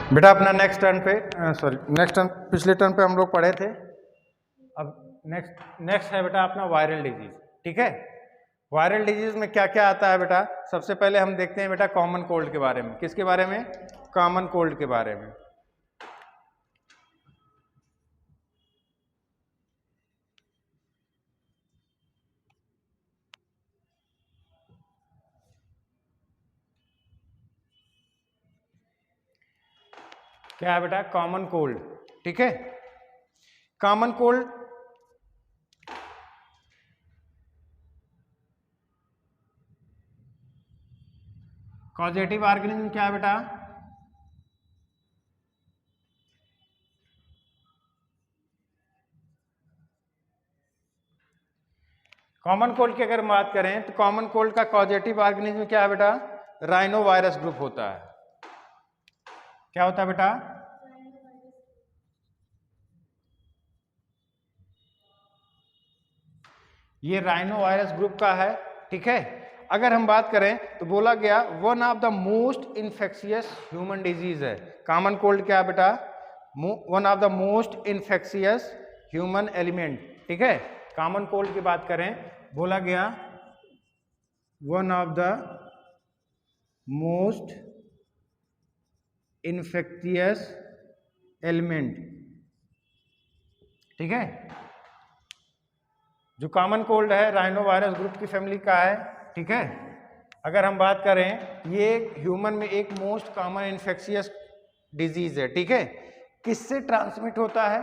बेटा अपना next turn पे नेक्स्ट टर्न पिछले टर्न पे हम लोग पढ़े थे। अब नेक्स्ट है बेटा अपना वायरल डिजीज। ठीक है, वायरल डिजीज में क्या क्या आता है बेटा? सबसे पहले हम देखते हैं बेटा कॉमन कोल्ड के बारे में। किसके बारे में? कॉमन कोल्ड के बारे में। क्या है बेटा? Common cold. ठीक है, कॉमन कोल्ड कॉजेटिव ऑर्गेनिज्म क्या है बेटा? कॉमन कोल्ड की अगर बात करें तो कॉमन कोल्ड का कॉजेटिव ऑर्गेनिज्म क्या है बेटा? राइनो वायरस ग्रुप होता है। क्या होता है बेटा? ये राइनो वायरस ग्रुप का है। ठीक है, अगर हम बात करें तो बोला गया one of the most infectious human disease है। कॉमन कोल्ड क्या है बेटा? One of the most infectious human element. ठीक है, कॉमन कोल्ड की बात करें, बोला गया one of the most infectious element. ठीक है, जो कॉमन कोल्ड है राइनो वायरस ग्रुप की फैमिली का है। ठीक है, अगर हम बात करें ये ह्यूमन में एक मोस्ट कॉमन इन्फेक्शियस डिजीज है। ठीक है, किससे ट्रांसमिट होता है?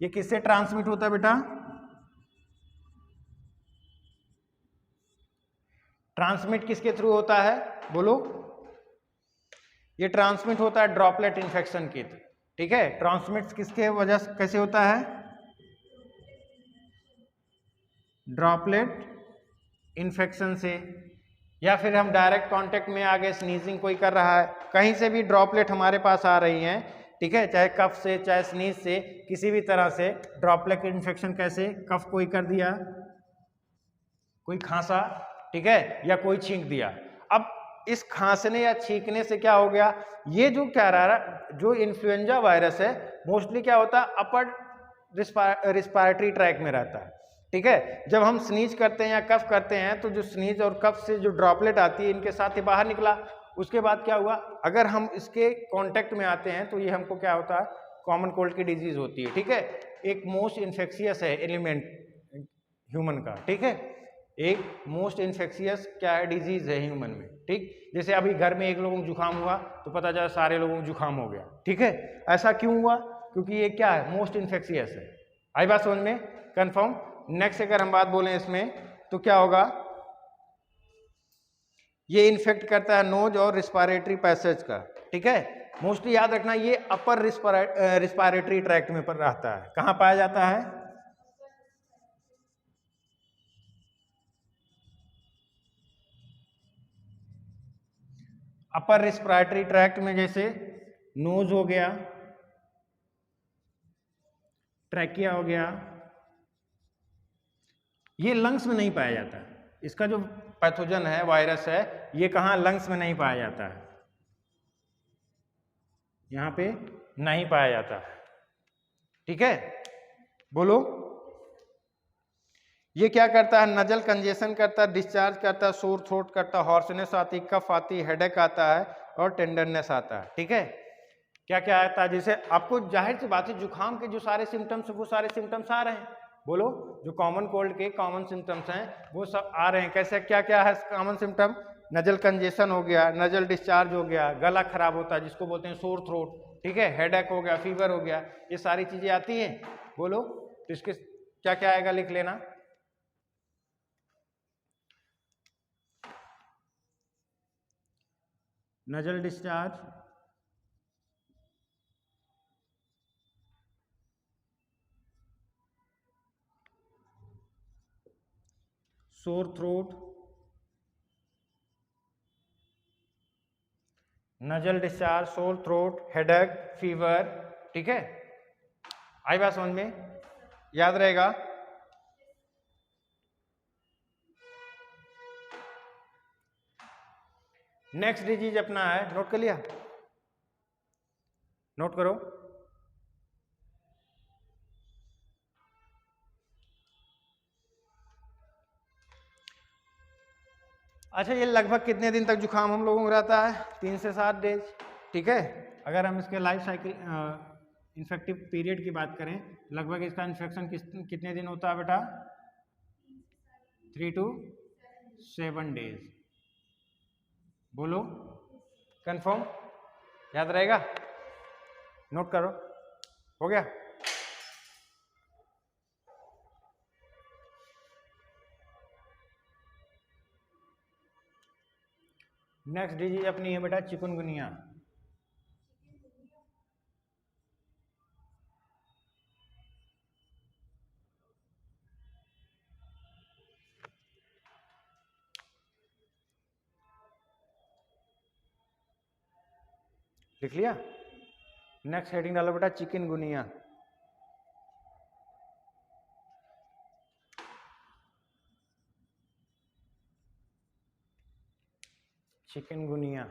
ये किससे ट्रांसमिट होता है बेटा? ट्रांसमिट किसके थ्रू होता है बोलो? ये ट्रांसमिट होता है ड्रॉपलेट इन्फेक्शन के थ्रू। ठीक है, ट्रांसमिट किसके वजह से कैसे होता है? ड्रॉपलेट इन्फेक्शन से, या फिर हम डायरेक्ट कांटेक्ट में आ गए, स्नीजिंग कोई कर रहा है, कहीं से भी ड्रॉपलेट हमारे पास आ रही हैं। ठीक है, चाहे कफ से चाहे स्नीज से, किसी भी तरह से ड्रॉपलेट इन्फेक्शन। कैसे? कफ कोई कर दिया, कोई खांसा, ठीक है, या कोई छींक दिया। अब इस खांसने या छींकने से क्या हो गया? ये जो क्या रहा, जो इन्फ्लुएंजा वायरस है मोस्टली क्या होता है अपर रिस्पायरेटरी ट्रैक में रहता है। ठीक है, जब हम स्नीज करते हैं या कफ करते हैं तो जो स्नीज और कफ से जो ड्रॉपलेट आती है इनके साथ ही बाहर निकला। उसके बाद क्या हुआ? अगर हम इसके कांटेक्ट में आते हैं तो ये हमको क्या होता है? कॉमन कोल्ड की डिजीज होती है। ठीक है, एक मोस्ट इन्फेक्शियस है एलिमेंट ह्यूमन का। ठीक है, एक मोस्ट इन्फेक्शियस क्या है? डिजीज है ह्यूमन में। ठीक, जैसे अभी घर में एक लोगों को जुकाम हुआ तो पता चला सारे लोगों को जुकाम हो गया। ठीक है, ऐसा क्यों हुआ? क्योंकि ये क्या है? मोस्ट इन्फेक्शियस है। आई बात समझ में? कंफर्म। नेक्स्ट अगर हम बात बोलें इसमें तो क्या होगा? ये इन्फेक्ट करता है नोज और रिस्पायरेटरी पैसेज का। ठीक है, मोस्टली याद रखना ये अपर रिस्पायरेटरी ट्रैक्ट में पर रहता है। कहाँ पाया जाता है? अपर रिस्पायरेटरी ट्रैक्ट में, जैसे नोज हो गया, ट्रैकिया हो गया। ये लंग्स में नहीं पाया जाता है। इसका जो पैथोजन है, वायरस है, ये कहाँ? लंग्स में नहीं पाया जाता है, यहाँ पे नहीं पाया जाता है। ठीक है, बोलो। ये क्या करता है? नजल कंजेशन करता है, डिस्चार्ज करता है, सोर थ्रोट करता है, हॉर्सनेस आती, कफ आती, हेडेक आता है और टेंडरनेस आता है। ठीक है, क्या क्या आता है? जैसे आपको जाहिर सी बात है जुकाम के जो सारे सिम्टम्स वो सारे सिम्टम्स आ रहे हैं। बोलो, जो कॉमन कोल्ड के कॉमन सिम्टम्स हैं वो सब आ रहे हैं। कैसे? क्या क्या है कॉमन सिम्टम? नजल कंजेशन हो गया, नजल डिस्चार्ज हो गया, गला खराब होता है जिसको बोलते हैं सोर थ्रोट। ठीक है, हेडेक हो गया, फीवर हो गया, ये सारी चीजें आती हैं। बोलो, तो इसके क्या क्या आएगा लिख लेना। Nasal discharge, sore throat, nasal discharge, sore throat, headache, fever. ठीक है, आई बात समझ में? याद रहेगा। नेक्स्ट डिजीज अपना है, नोट कर लिया, नोट करो। अच्छा, ये लगभग कितने दिन तक जुकाम हम लोगों को रहता है? 3 से 7 डेज। ठीक है, अगर हम इसके लाइफ साइकिल इन्फेक्टिव पीरियड की बात करें, लगभग इसका इन्फेक्शन कितने दिन होता है बेटा? 3 to 7 डेज। बोलो, कंफर्म? याद रहेगा? नोट करो। हो गया? नेक्स्ट डिजीज अपनी है बेटा चिकनगुनिया। लिख लिया? नेक्स्ट हेडिंग डालो बेटा चिकनगुनिया। चिकनगुनिया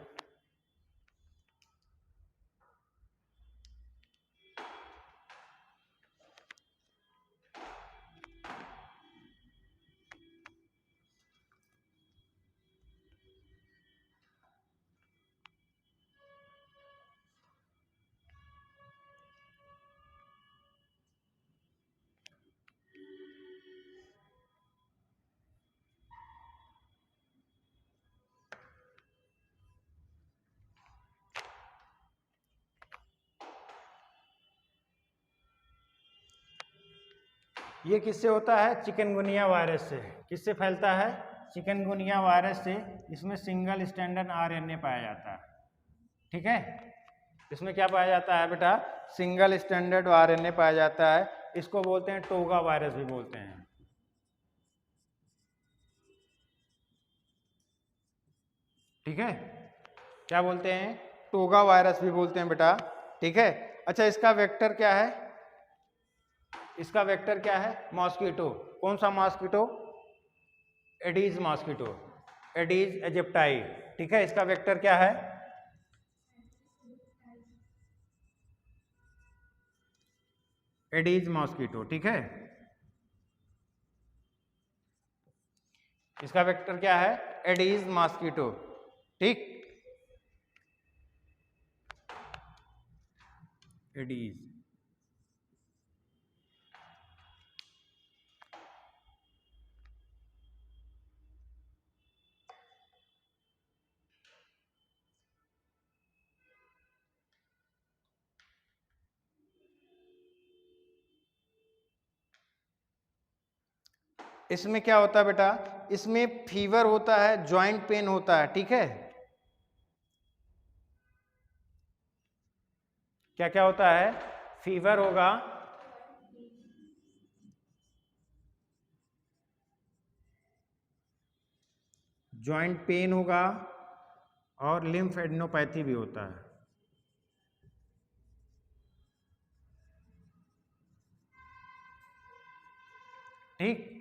ये किससे होता है? चिकनगुनिया वायरस से। किससे फैलता है? चिकनगुनिया वायरस से। इसमें सिंगल स्टैंडर्ड आरएनए पाया जाता है। ठीक है, इसमें क्या पाया जाता है बेटा? सिंगल स्टैंडर्ड आरएनए पाया जाता है। इसको बोलते हैं टोगा वायरस भी बोलते हैं। ठीक है, क्या बोलते हैं? टोगा वायरस भी बोलते हैं बेटा। ठीक है, अच्छा इसका वेक्टर क्या है? इसका वेक्टर क्या है? मॉस्किटो। कौन सा mosquito? Aedes mosquito, Aedes aegypti. ठीक है, इसका वेक्टर क्या है? Aedes mosquito. ठीक है, इसका वेक्टर क्या है? Aedes mosquito. ठीक, एडीज। इसमें क्या होता है बेटा? इसमें फीवर होता है, जॉइंट पेन होता है। ठीक है, क्या क्या होता है? फीवर होगा, जॉइंट पेन होगा और लिम्फ एडिनोपैथी भी होता है। ठीक,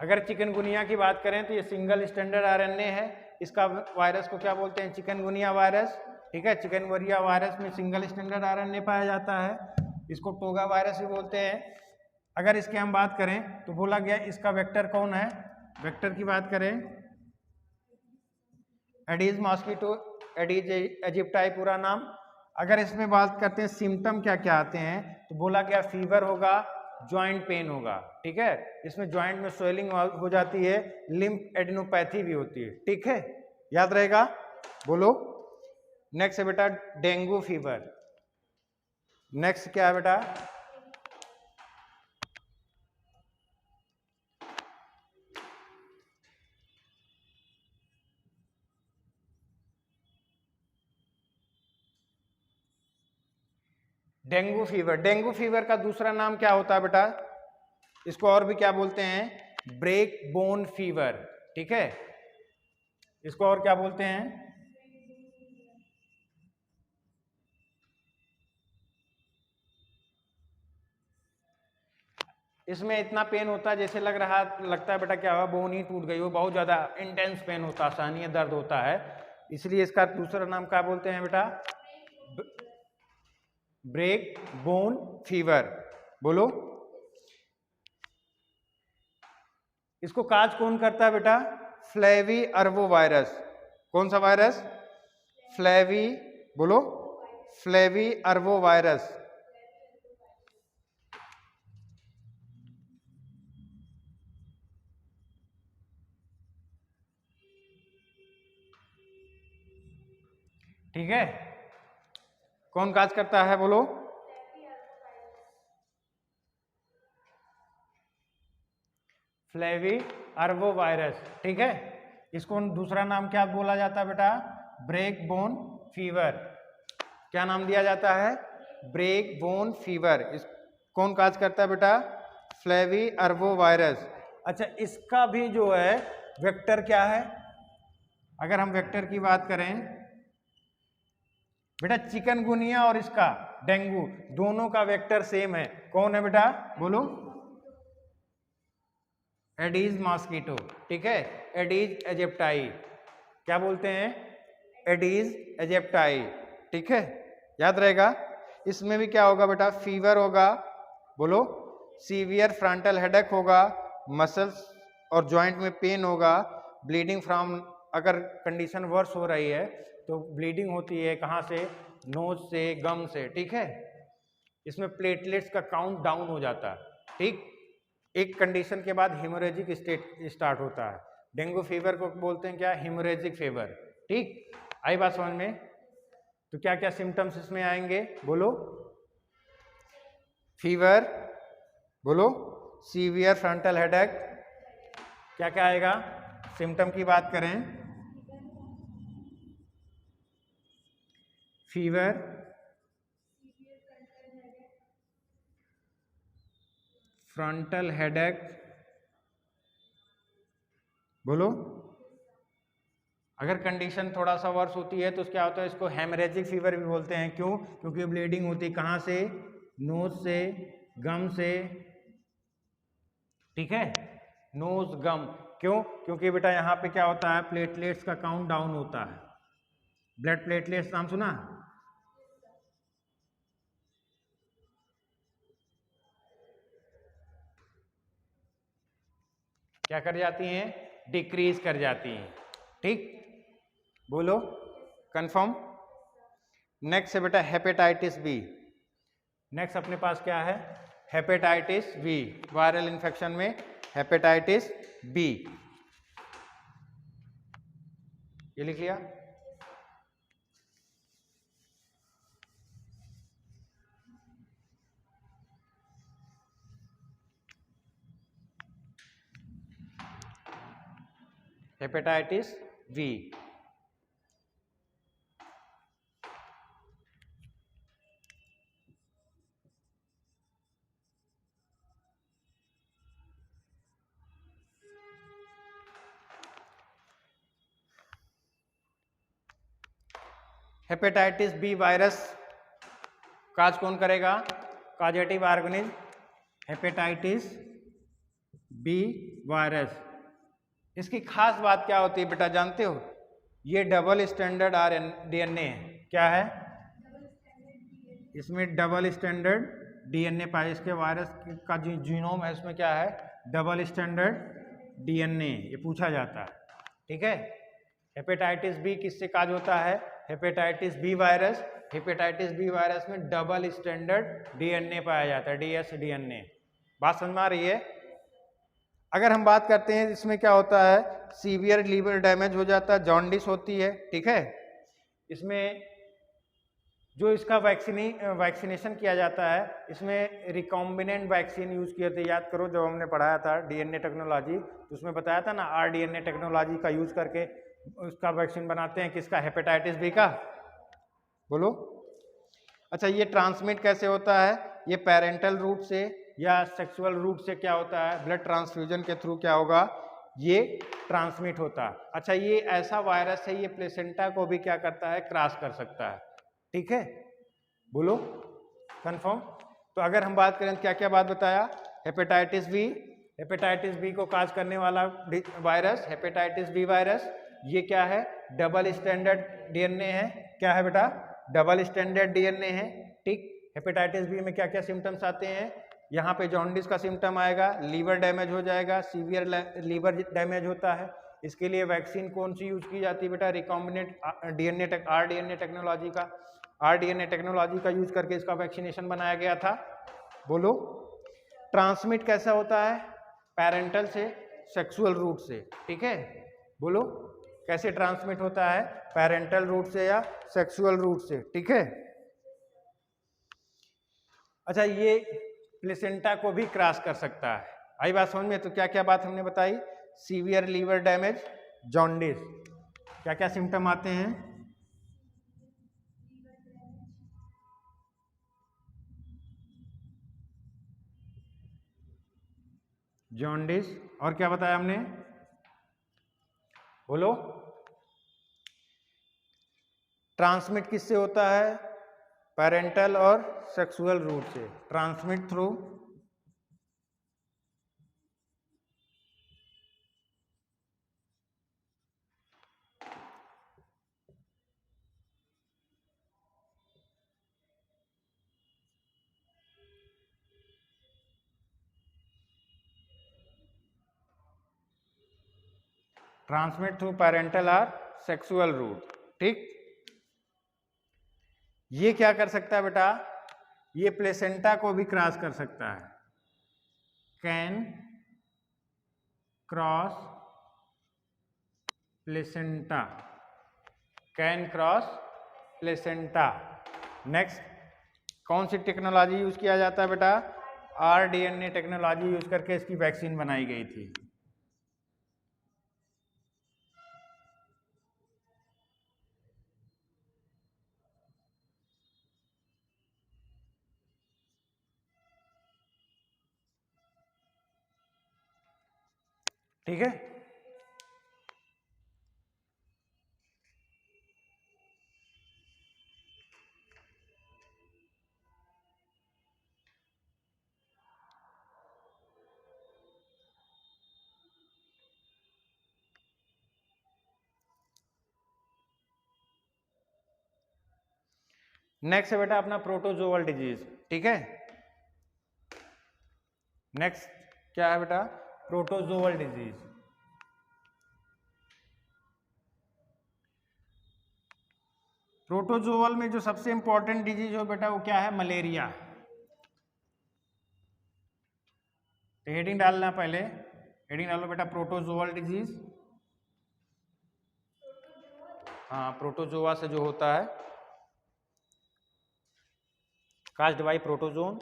अगर चिकनगुनिया की बात करें तो ये सिंगल स्टैंडर्ड आरएनए है। इसका वायरस को क्या बोलते हैं? Chikungunya virus. ठीक है, चिकनगुनिया वायरस में सिंगल स्टैंडर्ड आरएनए पाया जाता है। इसको टोगा वायरस भी बोलते हैं। अगर इसकी हम बात करें तो बोला गया इसका वेक्टर कौन है? वेक्टर की बात करें, एडीज मॉस्किटो, एडीज एजिप्टाई पूरा नाम। अगर इसमें बात करते हैं सिम्टम क्या क्या आते हैं, तो बोला गया फीवर होगा, जॉइंट पेन होगा। ठीक है, इसमें जॉइंट में स्वेलिंग हो जाती है, लिम्फ एडिनोपैथी भी होती है। ठीक है, याद रहेगा? बोलो। नेक्स्ट है बेटा डेंगू फीवर। नेक्स्ट क्या है बेटा? Dengue fever. डेंगू फीवर का दूसरा नाम क्या होता है बेटा? इसको और भी क्या बोलते हैं? Break bone fever. ठीक है, इसको और क्या बोलते हैं? इसमें इतना पेन होता है जैसे लगता है बेटा क्या हुआ, बोन ही टूट गई हो। बहुत ज्यादा इंटेंस पेन होता है, असहनीय दर्द होता है। इसलिए इसका दूसरा नाम क्या बोलते हैं बेटा? ब्रेक बोन फीवर, बोलो। इसको काज कौन करता है बेटा? Flavi arbo virus. कौन सा वायरस? फ्लेवी, बोलो, फ्लेवी अर्वो वायरस। ठीक है, कौन काज करता है बोलो? Flavi arbo virus. ठीक है, इसको दूसरा नाम क्या बोला जाता है बेटा? Break bone fever. क्या नाम दिया जाता है? Break bone fever. इस कौन काज करता है बेटा? Flavi arbo virus. अच्छा, इसका भी जो है वेक्टर क्या है? अगर हम वेक्टर की बात करें बेटा, चिकनगुनिया और इसका डेंगू दोनों का वेक्टर सेम है। कौन है बेटा? बोलो। Aedes mosquito. ठीक है, एडीज एजिप्टाई। क्या बोलते हैं? Aedes aegypti. ठीक है, याद रहेगा। इसमें भी क्या होगा बेटा? फीवर होगा, बोलो, सीवियर फ्रंटल हेडेक होगा, मसल्स और जॉइंट में पेन होगा, ब्लीडिंग फ्रॉम, अगर कंडीशन वर्स हो रही है तो ब्लीडिंग होती है कहाँ से? नोज से, गम से। ठीक है, इसमें प्लेटलेट्स का काउंट डाउन हो जाता है। ठीक, एक कंडीशन के बाद हेमोरेजिक स्टेट स्टार्ट होता है। डेंगू फीवर को बोलते हैं क्या? Haemorrhagic fever. ठीक, आई बात समझ में? तो क्या क्या सिम्टम्स इसमें आएंगे बोलो? फीवर, बोलो, सीवियर फ्रंटल हेडेक। क्या क्या आएगा? सिम्टम की बात करें, फीवर, फ्रंटल हेडेक, बोलो। अगर कंडीशन थोड़ा सा वर्स होती है तो क्या होता है? इसको हेमरेजिक फीवर भी बोलते हैं। क्यों? क्योंकि ब्लीडिंग होती है कहाँ से? नोज से, गम से। ठीक है, नोज, गम। क्यों? क्योंकि बेटा यहाँ पे क्या होता है? प्लेटलेट्स का काउंट डाउन होता है। ब्लड प्लेटलेट्स नाम सुना? क्या कर जाती हैं? डिक्रीज कर जाती हैं। ठीक, बोलो, कंफर्म। नेक्स्ट है बेटा हेपेटाइटिस बी। नेक्स्ट अपने पास क्या है? Hepatitis B. वायरल इन्फेक्शन में हेपेटाइटिस बी, ये लिख लिया। Hepatitis B, hepatitis B virus cause कौन करेगा? Causative organism, hepatitis B virus. इसकी खास बात क्या होती है बेटा जानते हो? ये डबल स्टैंडर्ड डीएनए है। क्या है? इसमें डबल स्टैंडर्ड डीएनए पाया। इसके वायरस का जो जीनोम है उसमें क्या है? Double standard DNA. ये पूछा जाता है। ठीक है, हेपेटाइटिस बी किससे काज होता है? Hepatitis B virus. Hepatitis B virus में डबल स्टैंडर्ड डीएनए पाया जाता है, डीएस डीएनए। बात समझ में आ रही है? अगर हम बात करते हैं इसमें क्या होता है? सीवियर लीवर डैमेज हो जाता है, जॉन्डिस होती है। ठीक है, इसमें जो इसका वैक्सीनेशन किया जाता है, इसमें रिकॉम्बिनेंट वैक्सीन यूज किए थे। याद करो जब हमने पढ़ाया था डीएनए टेक्नोलॉजी, तो उसमें बताया था ना आरडीएनए टेक्नोलॉजी का यूज करके उसका वैक्सीन बनाते हैं। किसका? हेपेटाइटिस बी का, बोलो। अच्छा, ये ट्रांसमिट कैसे होता है? ये पेरेंटल रूट से या सेक्सुअल रूट से क्या होता है? ब्लड ट्रांसफ्यूजन के थ्रू क्या होगा? ये ट्रांसमिट होता है। अच्छा, ये ऐसा वायरस है, ये प्लेसेंटा को भी क्या करता है? क्रॉस कर सकता है। ठीक है, बोलो, कंफर्म। तो अगर हम बात करें तो क्या क्या बात बताया? हेपेटाइटिस बी, हेपेटाइटिस बी को काज करने वाला वायरस हेपेटाइटिस बी वायरस। ये क्या है? डबल स्टैंडर्ड डीएनए है। क्या है बेटा? डबल स्टैंडर्ड डीएनए है। ठीक, हेपेटाइटिस बी में क्या क्या सिम्टम्स आते हैं, यहाँ पे जॉन्डिस का सिम्टम आएगा, लीवर डैमेज हो जाएगा, सीवियर लीवर डैमेज होता है। इसके लिए वैक्सीन कौन सी यूज की जाती है बेटा, रिकॉम्बिनेंट आरडीएनए टेक्नोलॉजी का, आरडीएनए टेक्नोलॉजी का यूज करके इसका वैक्सीनेशन बनाया गया था। बोलो ट्रांसमिट कैसा होता है, पेरेंटल से सेक्सुअल रूट से, ठीक है। बोलो कैसे ट्रांसमिट होता है, पेरेंटल रूट से या सेक्सुअल रूट से, ठीक है। अच्छा ये प्लेसेंटा को भी क्रॉस कर सकता है, आई बात समझ में। तो क्या क्या बात हमने बताई, सीवियर लीवर डैमेज, जॉन्डिस, क्या क्या सिम्टम आते हैं, जॉन्डिस, और क्या बताया हमने, बोलो ट्रांसमिट किससे होता है, पेरेंटल और सेक्सुअल रूट से, ट्रांसमिट थ्रू पेरेंटल और सेक्सुअल रूट, ठीक। ये क्या कर सकता है बेटा, ये प्लेसेंटा को भी क्रॉस कर सकता है, can cross placenta, can cross placenta. Next कौन सी टेक्नोलॉजी यूज किया जाता है बेटा, आरडीएनए टेक्नोलॉजी यूज करके इसकी वैक्सीन बनाई गई थी। ठीक है, नेक्स्ट है बेटा अपना प्रोटोजोअल डिजीज, ठीक है। नेक्स्ट क्या है बेटा, प्रोटोजोअल डिजीज। प्रोटोजोअल में जो सबसे इंपॉर्टेंट डिजीज हो बेटा वो क्या है, मलेरिया। तो हेडिंग डालना, पहले हेडिंग डालो बेटा, प्रोटोजोअल डिजीज। हाँ प्रोटोजोआ से जो होता है, कास्ड बाय प्रोटोजोन।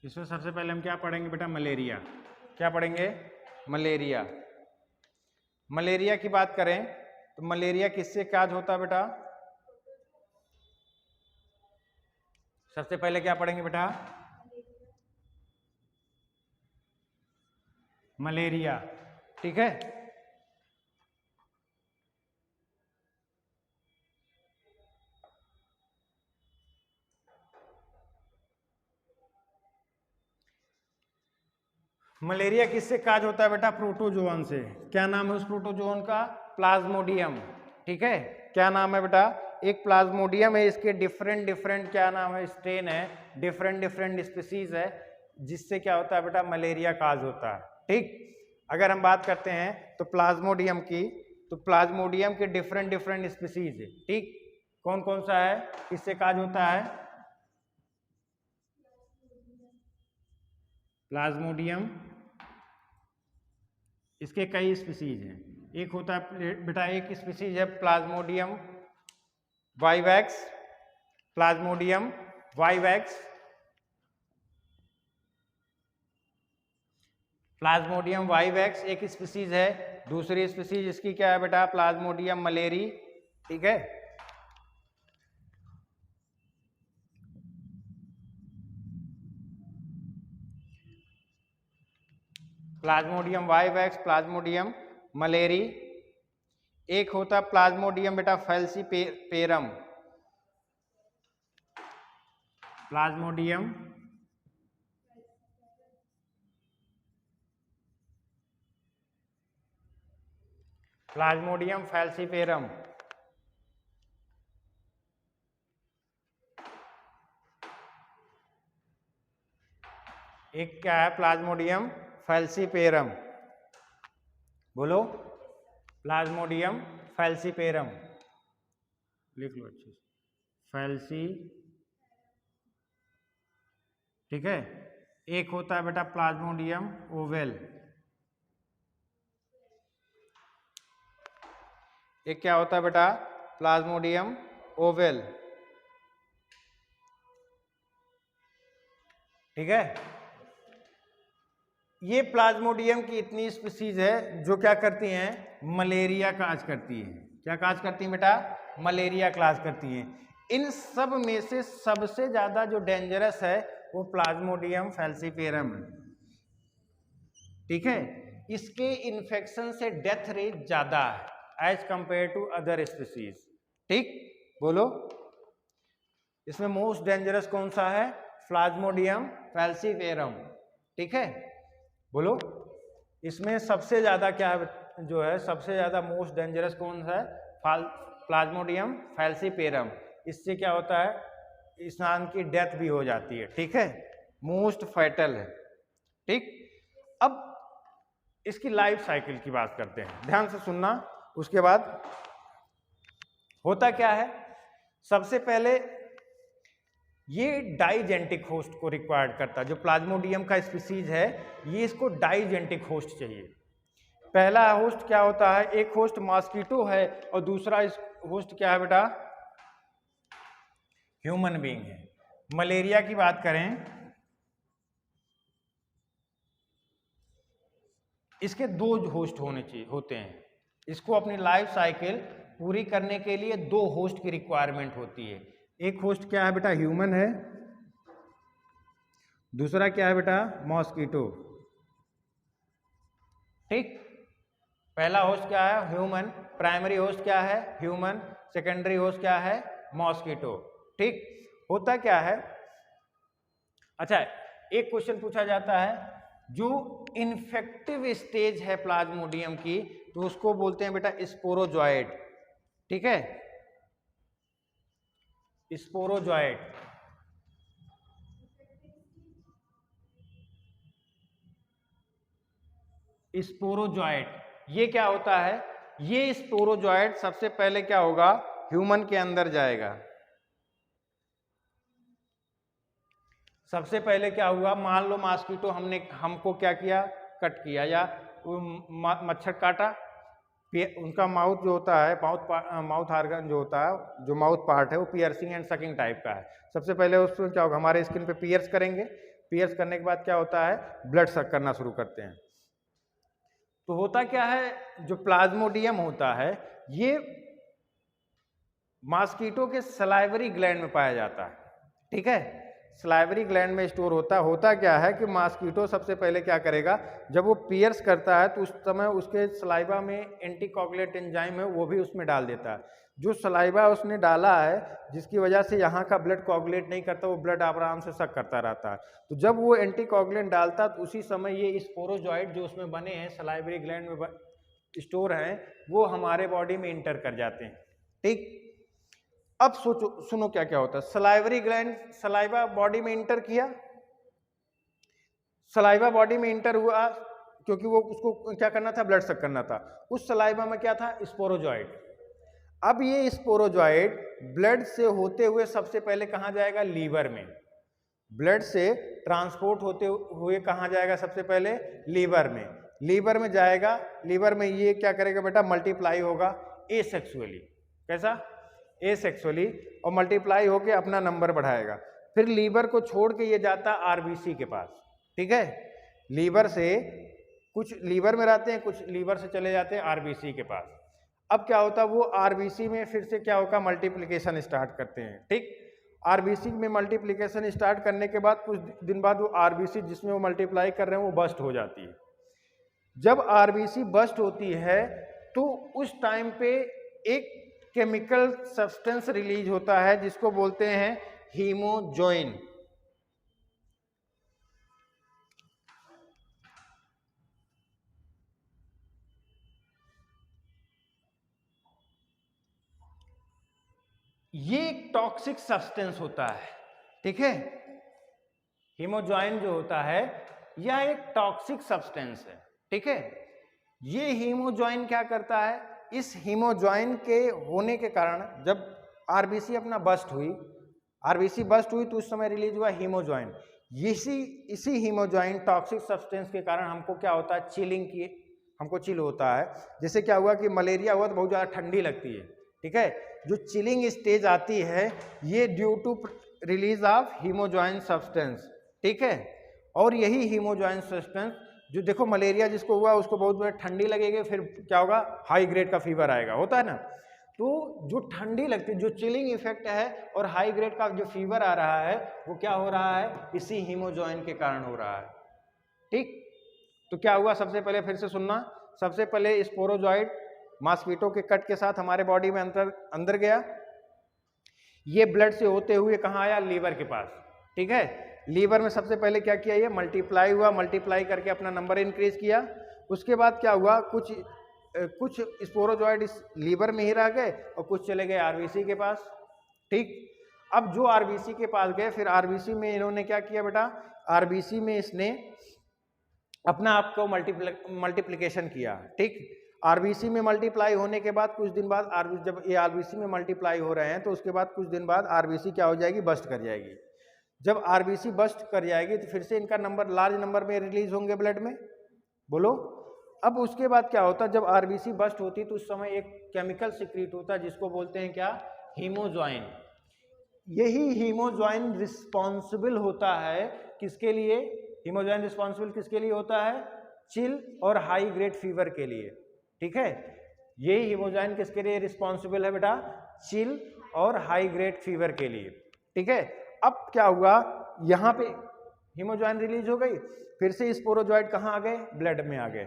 इसमें सबसे पहले हम क्या पढ़ेंगे बेटा, मलेरिया। क्या पढ़ेंगे, मलेरिया। मलेरिया की बात करें तो मलेरिया किससे काज होता है बेटा, सबसे पहले क्या पढ़ेंगे बेटा, मलेरिया, ठीक है। मलेरिया किससे काज होता है बेटा, प्रोटोजोअन से। क्या नाम है उस प्रोटोजोअन का, प्लाज्मोडियम, ठीक है। क्या नाम है बेटा, एक प्लाज्मोडियम है, इसके डिफरेंट डिफरेंट क्या नाम है, स्ट्रेन है, डिफरेंट डिफरेंट स्पीसीज है, जिससे क्या होता है बेटा, मलेरिया काज होता है, ठीक। अगर हम बात करते हैं तो प्लाज्मोडियम की, तो प्लाज्मोडियम के डिफरेंट डिफरेंट स्पीसीज है, ठीक। कौन कौन सा है, किससे काज होता है, प्लाज्मोडियम, इसके कई स्पीसीज हैं। एक होता है बेटा, एक स्पीसीज है Plasmodium vivax, Plasmodium vivax. Plasmodium vivax एक स्पीसीज है, दूसरी स्पीसीज इसकी क्या है बेटा, प्लाज्मोडियम मलेरी, ठीक है। Plasmodium vivax, Plasmodium malariae. एक होता प्लाज्मोडियम बेटा फैल्सीपेरम, प्लाज्मोडियम प्लाज्मोडियम फैल्सीपेरम। एक क्या है, प्लाज्मोडियम फैल्सीपेरम, बोलो, प्लाज्मोडियम फैल्सीपेरम, लिख लो अच्छे से, फैल्सी, ठीक है। एक होता है बेटा प्लाज्मोडियम ओवेल, एक क्या होता है बेटा, प्लाज्मोडियम ओवेल, ठीक है। ये प्लाज्मोडियम की इतनी स्पीसीज है जो क्या करती हैं, मलेरिया काज करती है। क्या काज करती हैं बेटा, मलेरिया काज करती हैं। इन सब में से सबसे ज्यादा जो डेंजरस है वो प्लाज्मोडियम फैल्सीपेरम है, ठीक है। इसके इन्फेक्शन से डेथ रेट ज्यादा है as compared to other species, ठीक, बोलो। इसमें मोस्ट डेंजरस कौन सा है, प्लाज्मोडियम फैल्सीपेरम, ठीक है, बोलो। इसमें सबसे ज्यादा क्या है, जो है सबसे ज्यादा मोस्ट डेंजरस कौन सा है, प्लाज्मोडियम फैल्सीपेरम। इससे क्या होता है, इंसान की डेथ भी हो जाती है, ठीक है, मोस्ट फैटल है, ठीक। अब इसकी लाइफ साइकिल की बात करते हैं, ध्यान से सुनना। उसके बाद होता क्या है, सबसे पहले ये डाइजेंटिक होस्ट को रिक्वायर्ड करता है। जो प्लाज्मोडियम का स्पीसीज है ये इसको डाइजेंटिक होस्ट चाहिए। पहला होस्ट क्या होता है, एक होस्ट मॉस्किटो है और दूसरा होस्ट क्या है बेटा, ह्यूमन बीइंग है। मलेरिया की बात करें, इसके दो होस्ट होते हैं। इसको अपनी लाइफ साइकिल पूरी करने के लिए दो होस्ट की रिक्वायरमेंट होती है। एक होस्ट क्या है बेटा, ह्यूमन है, दूसरा क्या है बेटा, मॉस्किटो, ठीक। पहला होस्ट क्या है, ह्यूमन, प्राइमरी होस्ट क्या है, ह्यूमन, सेकेंडरी होस्ट क्या है, मॉस्किटो, ठीक। होता क्या है, अच्छा एक क्वेश्चन पूछा जाता है, जो इन्फेक्टिव स्टेज है प्लाज्मोडियम की तो उसको बोलते हैं बेटा स्पोरोजॉइड, ठीक है, स्पोरोजॉइड। स्पोरोजॉइड ये क्या होता है, ये स्पोरोजॉइड सबसे पहले क्या होगा, ह्यूमन के अंदर जाएगा। सबसे पहले क्या हुआ, मान लो मॉस्किटो हमको क्या किया, कट किया या मच्छर काटा, उनका माउथ जो होता है, माउथ ऑर्गन जो होता है, जो माउथ पार्ट है वो पियर्सिंग एंड सकिंग टाइप का है। सबसे पहले उसमें क्या होगा, हमारे स्किन पे पियर्स करेंगे, पियर्स करने के बाद क्या होता है, ब्लड सक करना शुरू करते हैं। तो होता क्या है, जो प्लाज्मोडियम होता है ये मॉस्किटो के सलाइवरी ग्लैंड में पाया जाता है, ठीक है, सलाइवरी ग्लैंड में स्टोर होता क्या है कि मॉस्किटो सबसे पहले क्या करेगा, जब वो पियर्स करता है तो उस समय उसके सलाइवा में एंटीकोगुलेट एंजाइम है वो भी उसमें डाल देता है। जो सलाइवा उसने डाला है जिसकी वजह से यहाँ का ब्लड कोगुलेट नहीं करता, वो ब्लड आराम से सक करता रहता है। तो जब वो एंटीकोगुलेंट डालता तो उसी समय ये स्पोरोजॉइड जो उसमें बने हैं, सलाइवरी ग्लैंड में स्टोर हैं, वो हमारे बॉडी में इंटर कर जाते हैं, ठीक। अब सोचो, सुनो क्या क्या होता है, सलाइवरी ग्लैंड, सलाइवा बॉडी में इंटर किया, सलाइवा बॉडी में इंटर हुआ क्योंकि वो उसको क्या करना था, ब्लड सक करना था। उस सलाइवा में क्या था, स्पोरोजॉइड। अब ये स्पोरोजॉइड ब्लड से होते हुए सबसे पहले कहाँ जाएगा, लीवर में। ब्लड से ट्रांसपोर्ट होते हुए कहाँ जाएगा, सबसे पहले लीवर में। लीवर में जाएगा, लीवर में ये क्या करेगा बेटा, मल्टीप्लाई होगा एसेक्सुअली। कैसा, एसेक्सुअली, और मल्टीप्लाई होके अपना नंबर बढ़ाएगा। फिर लीवर को छोड़ के ये जाता आरबीसी के पास, ठीक है। लीवर से कुछ लीवर में रहते हैं, कुछ लीवर से चले जाते हैं आरबीसी के पास। अब क्या होता है, वो आरबीसी में फिर से क्या होगा, मल्टीप्लिकेशन स्टार्ट करते हैं। ठीक, आरबीसी में मल्टीप्लिकेशन स्टार्ट करने के बाद कुछ दिन बाद वो आरबीसी जिसमें वो मल्टीप्लाई कर रहे हैं वो बस्ट हो जाती है। जब आरबीसी बस्ट होती है तो उस टाइम पे एक केमिकल सब्सटेंस रिलीज होता है जिसको बोलते हैं हीमोजॉइन। ये एक टॉक्सिक सब्सटेंस होता है। ठीक है, हीमोजॉइन जो होता है यह एक टॉक्सिक सब्सटेंस है। ठीक है, ये हीमोजॉइन क्या करता है, इस हीमोजॉइन के होने के कारण जब आरबीसी अपना बस्ट हुई, आरबीसी बस्ट हुई तो उस समय रिलीज हुआ हीमोजॉइन। इसी हीमोजॉइन टॉक्सिक सब्सटेंस के कारण हमको क्या होता है, चिलिंग की, हमको चिल होता है। जैसे क्या हुआ कि मलेरिया हुआ तो बहुत ज़्यादा ठंडी लगती है। ठीक है, जो चिलिंग स्टेज आती है ये due to release of hemozoin substance. ठीक है, और यही हीमोजॉइन सब्सटेंस जो देखो मलेरिया जिसको हुआ उसको बहुत बड़ा ठंडी लगेगी, फिर क्या होगा, हाई ग्रेड का फीवर आएगा, होता है ना। तो जो ठंडी लगती है, जो चिलिंग इफेक्ट है और हाई ग्रेड का जो फीवर आ रहा है वो क्या हो रहा है, इसी हीमोजॉइन के कारण हो रहा है। ठीक, तो क्या हुआ, सबसे पहले फिर से सुनना, सबसे पहले स्पोरोजॉइड मॉस्किटो के कट के साथ हमारे बॉडी में अंदर गया, ये ब्लड से होते हुए कहाँ आया, लीवर के पास। ठीक है, लीवर में सबसे पहले क्या किया, ये मल्टीप्लाई हुआ, मल्टीप्लाई करके अपना नंबर इंक्रीज किया। उसके बाद क्या हुआ, कुछ स्पोरोजॉइड इस लीवर में ही रह गए और कुछ चले गए आरबीसी के पास। ठीक, अब जो आरबीसी के पास गए, फिर आरबीसी में इन्होंने क्या किया बेटा, आरबीसी में इसने अपना आप को मल्टीप्लिकेशन किया। ठीक, आरबीसी में मल्टीप्लाई होने के बाद कुछ दिन बाद जब ये आरबीसी में मल्टीप्लाई हो रहे हैं तो उसके बाद कुछ दिन बाद आरबीसी क्या हो जाएगी, बस्ट कर जाएगी। जब आरबीसी बस्ट कर जाएगी तो फिर से इनका नंबर लार्ज नंबर में रिलीज होंगे ब्लड में, बोलो। अब उसके बाद क्या होता है, जब आरबीसी बस्ट होती है तो उस समय एक केमिकल सिक्रीट होता है जिसको बोलते हैं क्या, हीमोजॉइन। यही हीमोजॉइन रिस्पॉन्सिबल होता है किसके लिए, हीमोजॉइन रिस्पॉन्सिबल किसके लिए होता है, चिल और हाई ग्रेड फीवर के लिए। ठीक है, यही हीमोजॉइन किसके लिए रिस्पॉन्सिबल है बेटा, चिल और हाई ग्रेड फीवर के लिए। ठीक है, अब क्या हुआ, यहाँ पे हीमोजॉइन रिलीज हो गई, फिर से स्पोरोजॉइड कहाँ आ गए, ब्लड में आ गए।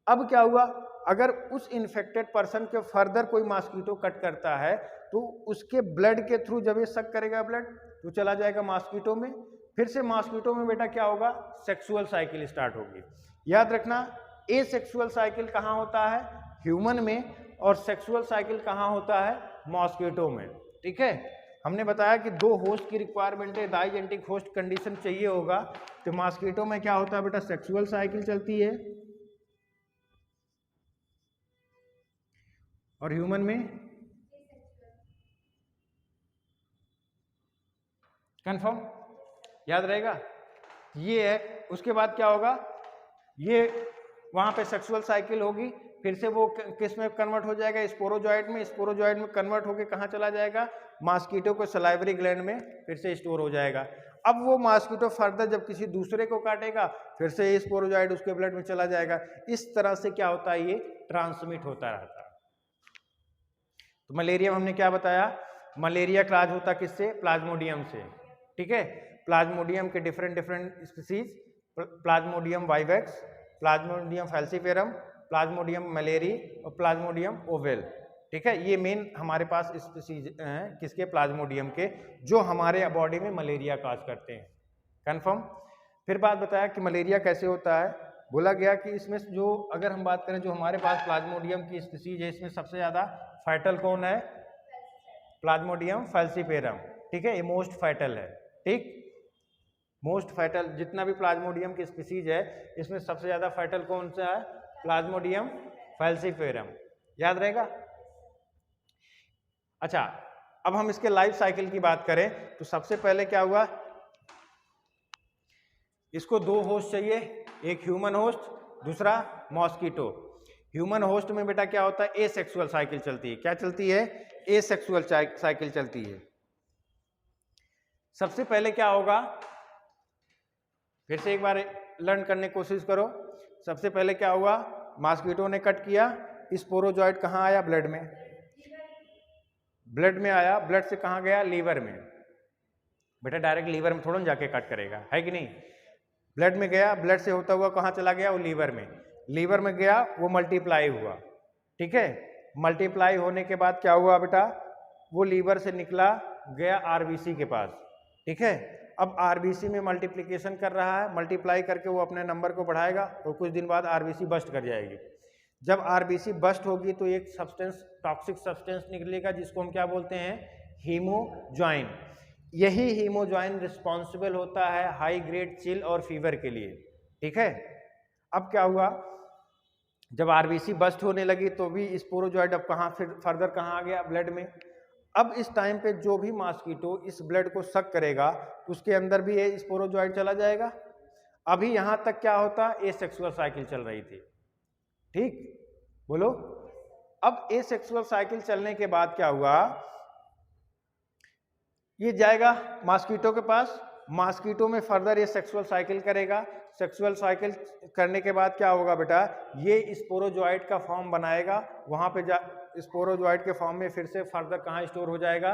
अब क्या हुआ, अगर उस इन्फेक्टेड पर्सन के फर्दर कोई मॉस्किटो कट करता है तो उसके ब्लड के थ्रू जब ये सक करेगा ब्लड तो चला जाएगा मॉस्किटो में, फिर से मॉस्किटो में बेटा क्या होगा, सेक्सुअल साइकिल स्टार्ट होगी। याद रखना, ए सेक्सुअल साइकिल कहाँ होता है, ह्यूमन में, और सेक्सुअल साइकिल कहाँ होता है, मॉस्किटो में। ठीक है, हमने बताया कि 2 होस्ट की रिक्वायरमेंट है, डाइजेनेटिक होस्ट कंडीशन चाहिए होगा, तो मॉस्किटो में क्या होता है बेटा, सेक्सुअल साइकिल चलती है, और ह्यूमन में कंफर्म, याद रहेगा, ये है। उसके बाद क्या होगा, ये वहां पे सेक्सुअल साइकिल होगी, फिर से वो किस में कन्वर्ट हो जाएगा, स्पोरोजॉइड में, स्पोरोजॉइड में कन्वर्ट होकर कहाँ चला जाएगा, मॉस्किटो को सलाइवरी ग्लैंड में फिर से स्टोर हो जाएगा। अब वो मॉस्किटो फर्दर जब किसी दूसरे को काटेगा फिर से ये स्पोरोजॉइड उसके ब्लड में चला जाएगा। इस तरह से क्या होता है, ये ट्रांसमिट होता रहता है। तो मलेरिया में हमने क्या बताया, मलेरिया क्लास होता किससे, प्लाज्मोडियम से। ठीक है, प्लाज्मोडियम के different species, Plasmodium vivax, Plasmodium falciparum, Plasmodium malariae और प्लाज्मोडियम ओवेल। ठीक है, ये मेन हमारे पास स्पीसीज हैं किसके, प्लाज्मोडियम के, जो हमारे बॉडी में मलेरिया काज करते हैं। कंफर्म। फिर बात बताया कि मलेरिया कैसे होता है, बोला गया कि इसमें जो अगर हम बात करें जो हमारे पास प्लाज्मोडियम की स्पीसीज है इसमें सबसे ज़्यादा फाइटल कौन है, प्लाज्मोडियम फैल्सीफेरम। ठीक है, ये मोस्ट फाइटल है। ठीक, मोस्ट फाइटल जितना भी प्लाज्मोडियम की स्पीसीज है इसमें सबसे ज़्यादा फाइटल कौन सा है, प्लाज्मोडियम फैल्सीफेरम। याद रहेगा। अच्छा, अब हम इसके लाइफ साइकिल की बात करें तो सबसे पहले क्या हुआ, इसको 2 होस्ट चाहिए, एक ह्यूमन होस्ट, दूसरा मॉस्किटो। ह्यूमन होस्ट में बेटा क्या होता है, एसेक्सुअल साइकिल चलती है। क्या चलती है, एसेक्सुअल साइकिल चलती है। सबसे पहले क्या होगा, फिर से एक बार लर्न करने की कोशिश करो। सबसे पहले क्या हुआ, मॉस्किटो ने कट किया, स्पोरोजॉइट कहाँ आया, ब्लड में, ब्लड में आया, ब्लड से कहाँ गया, लीवर में। बेटा डायरेक्ट लीवर में थोड़ा ना जाके कट करेगा, है कि नहीं, ब्लड में गया, ब्लड से होता हुआ कहाँ चला गया, वो लीवर में, लीवर में गया, वो मल्टीप्लाई हुआ, ठीक है, मल्टीप्लाई होने के बाद क्या हुआ बेटा, वो लीवर से निकला गया आरबीसी के पास, ठीक है। अब आरबीसी में मल्टीप्लिकेशन कर रहा है, मल्टीप्लाई करके वो अपने नंबर को बढ़ाएगा और कुछ दिन बाद आरबीसी बस्ट कर जाएगी। जब आरबीसी बस्ट होगी तो एक सब्सटेंस, टॉक्सिक सब्सटेंस निकलेगा जिसको हम क्या बोलते हैं, हीमोजॉइन। यही हीमोजॉइन रिस्पॉन्सिबल होता है हाई ग्रेड चिल और फीवर के लिए, ठीक है। अब क्या हुआ, जब आरबीसी बस्ट होने लगी तो भी स्पोरोजॉइड अब कहाँ, फिर फर्दर कहाँ आ गया, ब्लड में। अब इस टाइम पे जो भी मॉस्किटो इस ब्लड को सक करेगा उसके अंदर भी ये स्पोरोजॉइड चला जाएगा। अभी यहां तक क्या होता, एसेक्सुअल साइकिल चल रही थी, ठीक, बोलो। अब एसेक्सुअल साइकिल चलने के बाद क्या हुआ, ये जाएगा मॉस्किटो के पास, मॉस्किटो में फर्दर ये सेक्सुअल साइकिल करेगा, सेक्सुअल साइकिल करने के बाद क्या होगा बेटा, ये स्पोरोजॉइड का फॉर्म बनाएगा, वहां पे स्पोरोजॉइड के फॉर्म में फिर से फर्दर कहाँ स्टोर हो जाएगा,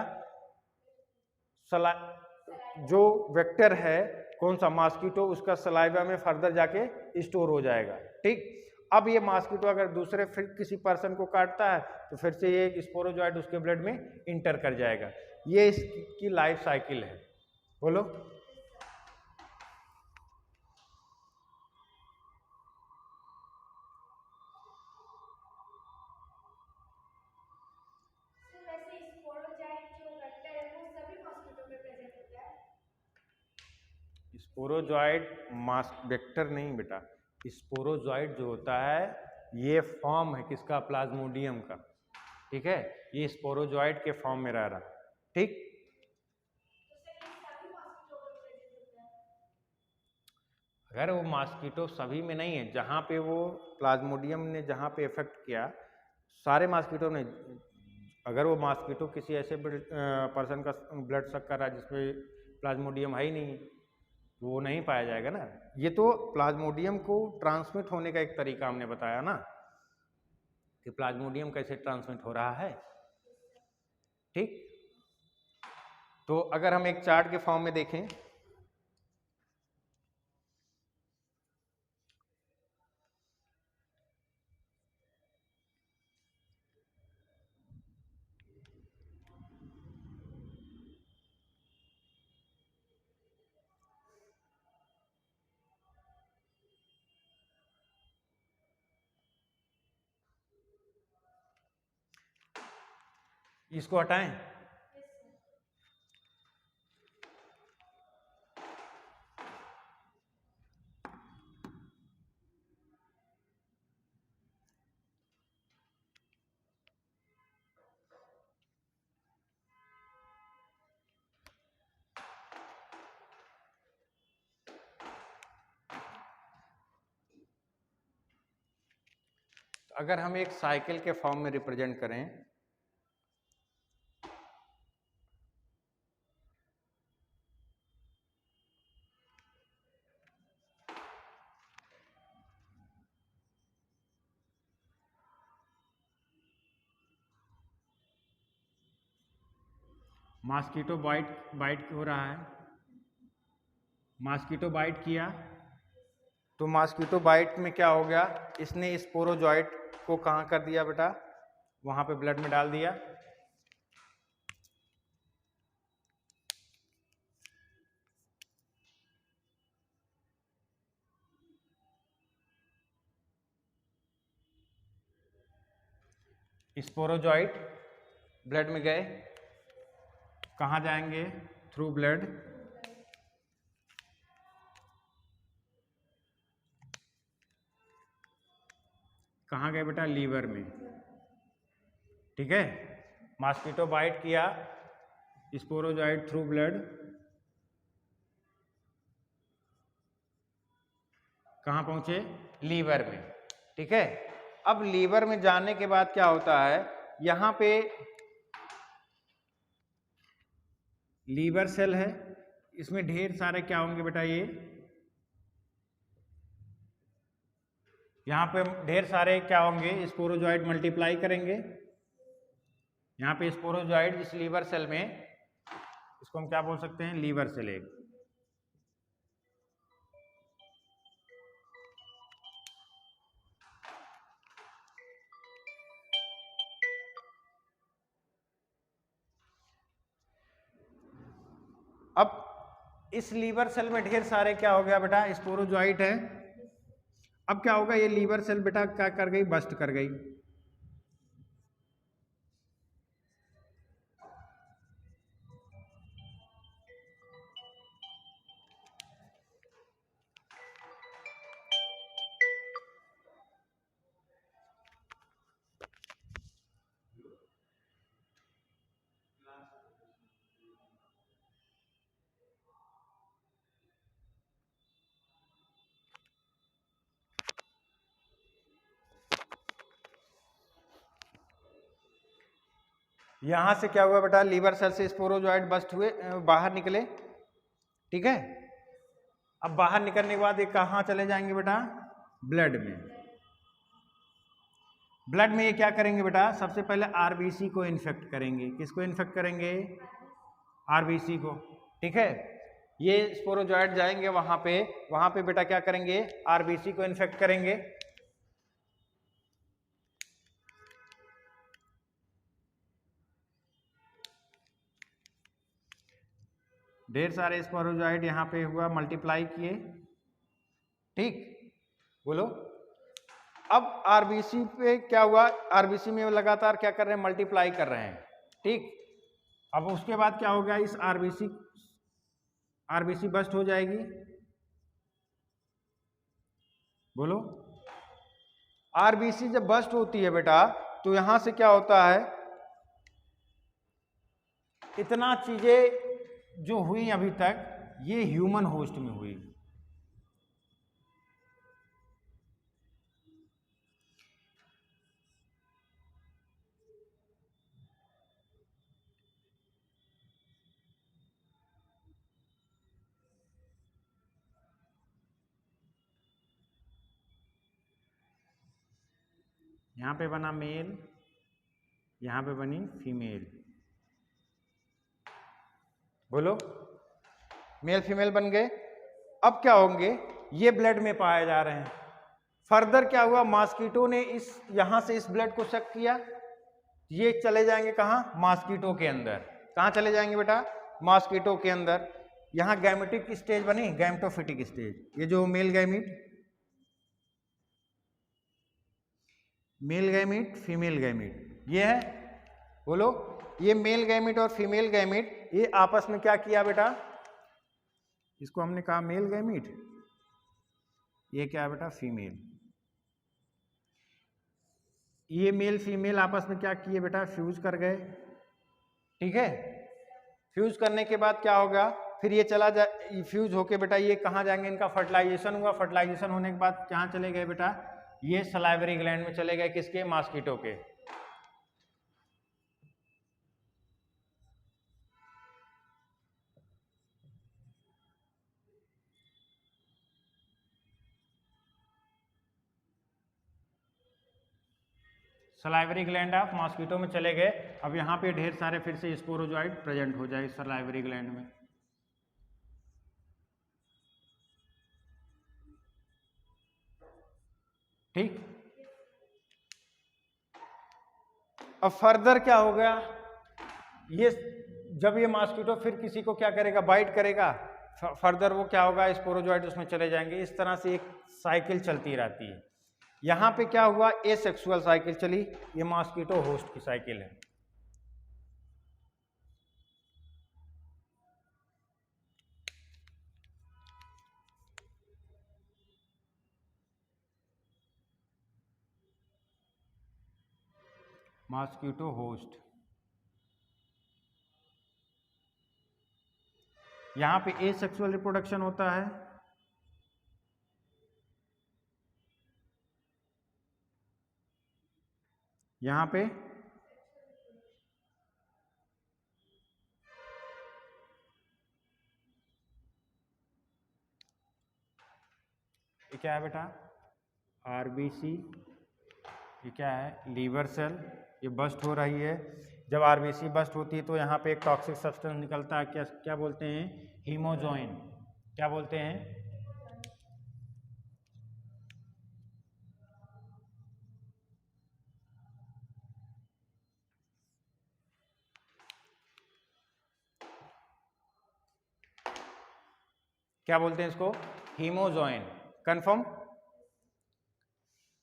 जो वेक्टर है कौन सा, मॉस्किटो, उसका सलाइवा में फर्दर जाके स्टोर हो जाएगा, ठीक। अब ये मॉस्किटो अगर दूसरे फिर किसी पर्सन को काटता है तो फिर से ये स्पोरोजॉइड उसके ब्लड में इंटर कर जाएगा। ये इसकी लाइफ साइकिल है, बोलो। स्पोरोजॉइड वेक्टर नहीं बेटा, स्पोरोजॉइड जो होता है ये फॉर्म है किसका, प्लाज्मोडियम का, ठीक है, ये स्पोरोजॉइड के फॉर्म में रह रहा, ठीक। अगर वो मॉस्किटो सभी में नहीं है, जहां पे वो प्लाज्मोडियम ने जहां पे इफेक्ट किया, सारे मॉस्किटो ने, अगर वो मॉस्किटो किसी ऐसे पर्सन का ब्लड सक कर रहा है जिसमें प्लाज्मोडियम है ही नहीं, वो नहीं पाया जाएगा ना। ये तो प्लाज्मोडियम को ट्रांसमिट होने का एक तरीका हमने बताया ना, कि प्लाज्मोडियम कैसे ट्रांसमिट हो रहा है, ठीक। तो अगर हम एक चार्ट के फॉर्म में देखें, इसको हटाएं, अगर हम एक साइकिल के फॉर्म में रिप्रेजेंट करें, मॉस्किटो बाइट हो रहा है, मॉस्किटो बाइट किया तो मॉस्किटो बाइट में क्या हो गया, इसने स्पोरोजॉइट को कहाँ कर दिया बेटा, वहां पे ब्लड में डाल दिया, स्पोरोजॉइट ब्लड में गए, कहाँ जाएंगे, थ्रू ब्लड, कहाँ गए बेटा, लीवर में, ठीक है। मॉस्किटो बाइट किया, स्पोरोजॉइट थ्रू ब्लड कहाँ पहुंचे, लीवर में, ठीक है। अब लीवर में जाने के बाद क्या होता है, यहां पे लीवर सेल है, इसमें ढेर सारे क्या होंगे बेटा, ये यहाँ पे ढेर सारे क्या होंगे, स्पोरोजॉइड मल्टीप्लाई करेंगे। यहाँ पे स्पोरोजॉइड इस लीवर सेल में, इसको हम क्या बोल सकते हैं, लीवर सेल एक। अब इस लीवर सेल में ढेर सारे क्या हो गया बेटा, स्पोरोजॉइट है। अब क्या होगा, ये लीवर सेल बेटा क्या कर गई, बस्ट कर गई। यहां से क्या हुआ बेटा, लीवर सेल से स्पोरोजॉइट बस्ट हुए, बाहर निकले, ठीक है। अब बाहर निकलने के बाद ये कहाँ चले जाएंगे बेटा, ब्लड में। ब्लड में ये क्या करेंगे बेटा, सबसे पहले आरबीसी को इन्फेक्ट करेंगे। किसको इन्फेक्ट करेंगे, आरबीसी को, ठीक है। ये स्पोरोजॉइट जाएंगे वहां पे बेटा क्या करेंगे, आरबीसी को इन्फेक्ट करेंगे। ढेर सारे स्पोरोजॉइट यहाँ पे हुआ, मल्टीप्लाई किए, ठीक, बोलो। अब आरबीसी पे क्या हुआ, आरबीसी में लगातार क्या कर रहे हैं, मल्टीप्लाई कर रहे हैं, ठीक। अब उसके बाद क्या हो गया, इस आरबीसी बस्ट हो जाएगी, बोलो। आरबीसी जब बस्ट होती है बेटा, तो यहां से क्या होता है, इतना चीजें जो हुई अभी तक, ये ह्यूमन होस्ट में हुई। यहां पे बना मेल, यहां पे बनी फीमेल, बोलो, मेल फीमेल बन गए। अब क्या होंगे, ये ब्लड में पाए जा रहे हैं। फर्दर क्या हुआ, मॉस्किटो ने इस यहां से इस ब्लड को सक किया, ये चले जाएंगे कहां, मॉस्किटो के अंदर। कहां चले जाएंगे बेटा, मॉस्किटो के अंदर। यहां गैमेटिक स्टेज बनी, गैमेटोफिटिक स्टेज। ये जो मेल गैमीट फीमेल गैमीट ये है, बोलो। ये मेल गैमीट और फीमेल गैमीट ये आपस में क्या किया बेटा, इसको हमने कहा मेल गैमीट, ये क्या है बेटा, फीमेल। ये मेल फीमेल आपस में क्या किए बेटा, फ्यूज कर गए, ठीक है। फ्यूज करने के बाद क्या होगा, फिर ये चला जाए, फ्यूज होके बेटा ये कहाँ जाएंगे, इनका फर्टिलाइजेशन हुआ। फर्टिलाइजेशन होने के बाद कहाँ चले गए बेटा, ये सलाइवरी ग्लैंड में चले गए, किसके, मॉस्किटो के। सलाइवरी ग्लैंड ऑफ मॉस्किटो में चले गए। अब यहाँ पे ढेर सारे फिर से स्पोरोजॉइड प्रेजेंट हो जाए सलाइवरी ग्लैंड में, ठीक। अब फर्दर क्या हो गया, ये जब ये मॉस्किटो फिर किसी को क्या करेगा, बाइट करेगा, फर्दर वो क्या होगा, स्पोरोजॉइड उसमें चले जाएंगे। इस तरह से एक साइकिल चलती रहती है। यहां पे क्या हुआ, एसेक्सुअल साइकिल चली, ये मॉस्किटो होस्ट की साइकिल है। मॉस्किटो होस्ट, यहां पे एसेक्सुअल रिप्रोडक्शन होता है, यहां पे ये क्या है बेटा, आरबीसी, ये क्या है, लीवर सेल, ये बस्ट हो रही है। जब आरबीसी बस्ट होती है तो यहाँ पे एक टॉक्सिक सब्सटेंस निकलता है, क्या क्या बोलते हैं, हीमोजोइन। क्या बोलते हैं, क्या बोलते हैं इसको, हीमोजोइन। कंफर्म,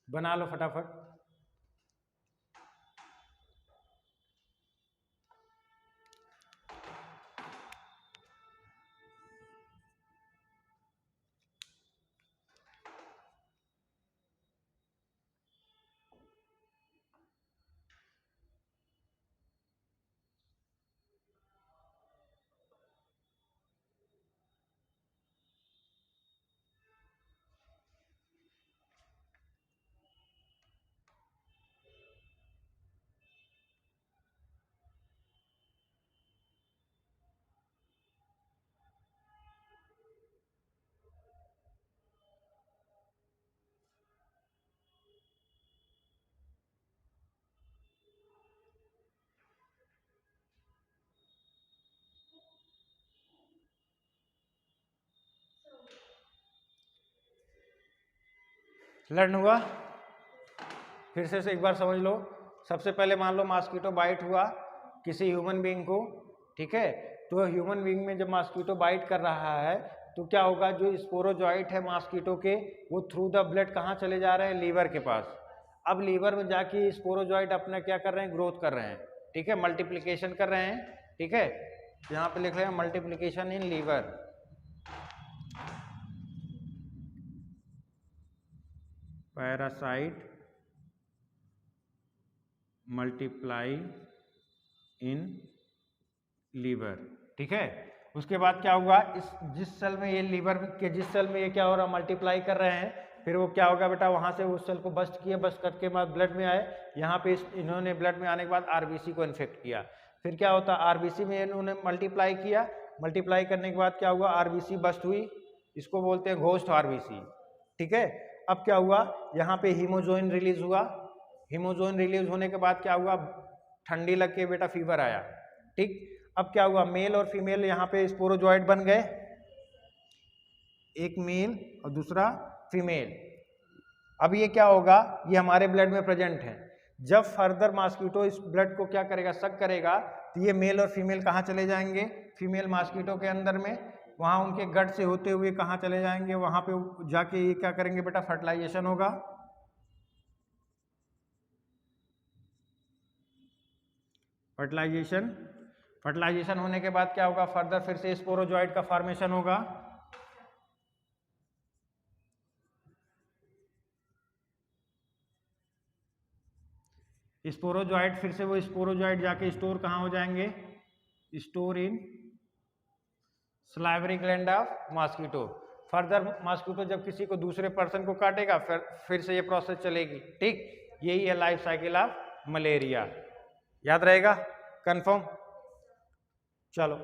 बना लो फटाफट। लर्न हुआ, फिर से एक बार समझ लो। सबसे पहले मान लो मॉस्किटो बाइट हुआ किसी ह्यूमन बीइंग को, ठीक है, तो ह्यूमन बीइंग में जब मॉस्किटो बाइट कर रहा है तो क्या होगा, जो स्पोरोजॉइट है मॉस्किटो के, वो थ्रू द ब्लड कहाँ चले जा रहे हैं, लीवर के पास। अब लीवर में जाके स्पोरोजॉइट अपना क्या कर रहे हैं, ग्रोथ कर रहे हैं, ठीक है, मल्टीप्लिकेशन कर रहे हैं, ठीक है, यहाँ पे लिख रहे हैं multiplication in liver. Parasite multiply in liver, ठीक है। उसके बाद क्या हुआ, इस जिस सेल में ये लीवर के जिस सेल में ये क्या हो रहा है, मल्टीप्लाई कर रहे हैं, फिर वो क्या होगा बेटा, वहां से उस सेल को बस्ट किया, बस्ट करके बाद ब्लड में आए, यहाँ पे इन्होंने ब्लड में आने के बाद आरबीसी को इन्फेक्ट किया। फिर क्या होता, आरबीसी में इन्होंने मल्टीप्लाई किया, मल्टीप्लाई करने के बाद क्या हुआ, आरबीसी बस्ट हुई, इसको बोलते हैं घोस्ट आरबीसी, ठीक है। अब क्या हुआ, यहाँ पे हीमोजोइन रिलीज हुआ, हीमोजोइन रिलीज होने के बाद क्या हुआ, ठंडी लग के बेटा फीवर आया, ठीक। अब क्या हुआ, मेल और फीमेल यहाँ पे स्पोरोजॉइट बन गए, एक मेल और दूसरा फीमेल। अब ये क्या होगा, ये हमारे ब्लड में प्रेजेंट है। जब फर्दर मॉस्किटो इस ब्लड को क्या करेगा, सक करेगा, तो ये मेल और फीमेल कहाँ चले जाएंगे, फीमेल मॉस्किटो के अंदर में, वहाँ उनके गट से होते हुए कहाँ चले जाएंगे, वहाँ पे जाके ये क्या करेंगे बेटा, फर्टिलाइजेशन होगा। फर्टिलाइजेशन होने के बाद क्या होगा, फर्दर फिर से स्पोरोजॉइट का फॉर्मेशन होगा। स्पोरोजॉइट, फिर से वो स्पोरोजॉइट जाके स्टोर कहाँ हो जाएंगे, store in salivary gland of mosquito. Further mosquito जब किसी को दूसरे पर्सन को काटेगा, फिर से ये प्रोसेस चलेगी, ठीक। यही है लाइफ साइकिल ऑफ मलेरिया, याद रहेगा, कंफर्म। चलो